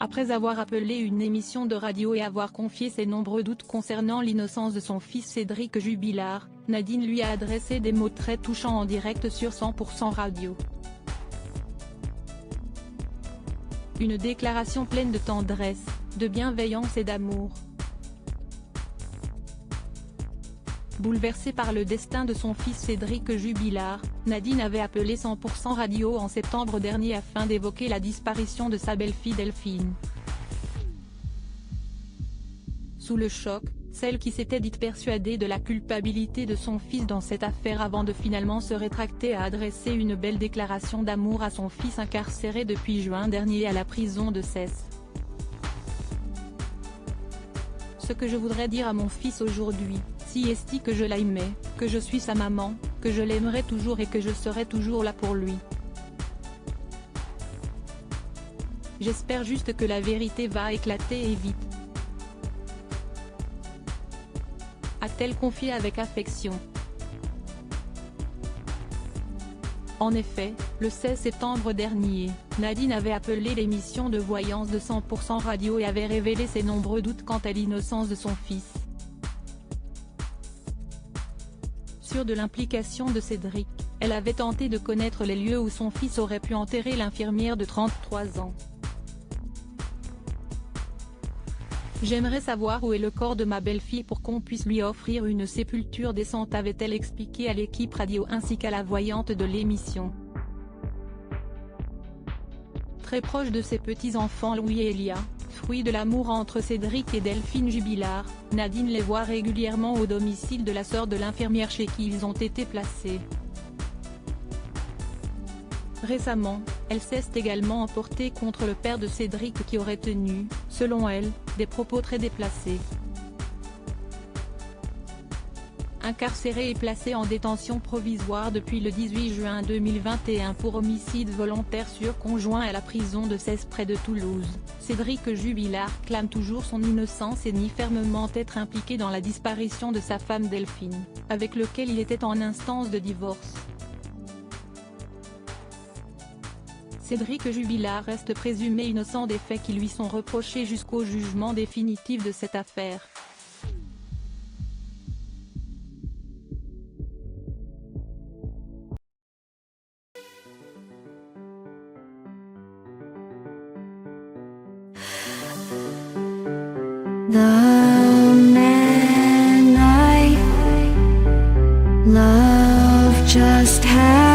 Après avoir appelé une émission de radio et avoir confié ses nombreux doutes concernant l'innocence de son fils Cédric Jubilard, Nadine lui a adressé des mots très touchants en direct sur 100% Radio. Une déclaration pleine de tendresse, de bienveillance et d'amour. Bouleversée par le destin de son fils Cédric Jubilard, Nadine avait appelé 100% Radio en septembre dernier afin d'évoquer la disparition de sa belle-fille Delphine. Sous le choc, celle qui s'était dite persuadée de la culpabilité de son fils dans cette affaire avant de finalement se rétracter a adressé une belle déclaration d'amour à son fils incarcéré depuis juin dernier à la prison de Cesse. Ce que je voudrais dire à mon fils aujourd'hui, si esti que je l'aimais, que je suis sa maman, que je l'aimerai toujours et que je serai toujours là pour lui. J'espère juste que la vérité va éclater et vite. A-t-elle confié avec affection. En effet, le 16 septembre dernier, Nadine avait appelé l'émission de voyance de 100% Radio et avait révélé ses nombreux doutes quant à l'innocence de son fils. Sûre de l'implication de Cédric, elle avait tenté de connaître les lieux où son fils aurait pu enterrer l'infirmière de 33 ans. J'aimerais savoir où est le corps de ma belle-fille pour qu'on puisse lui offrir une sépulture décente, avait-elle expliqué à l'équipe radio ainsi qu'à la voyante de l'émission. Très proche de ses petits-enfants Louis et Elia, fruit de l'amour entre Cédric et Delphine Jubilard, Nadine les voit régulièrement au domicile de la sœur de l'infirmière chez qui ils ont été placés. Récemment, elle s'est également emportée contre le père de Cédric qui aurait tenu, selon elle, des propos très déplacés. Incarcéré et placé en détention provisoire depuis le 18 juin 2021 pour homicide volontaire sur conjoint à la prison de Cesse près de Toulouse, Cédric Jubilard clame toujours son innocence et nie fermement être impliqué dans la disparition de sa femme Delphine, avec lequel il était en instance de divorce. Cédric Jubilard reste présumé innocent des faits qui lui sont reprochés jusqu'au jugement définitif de cette affaire. The man I love just had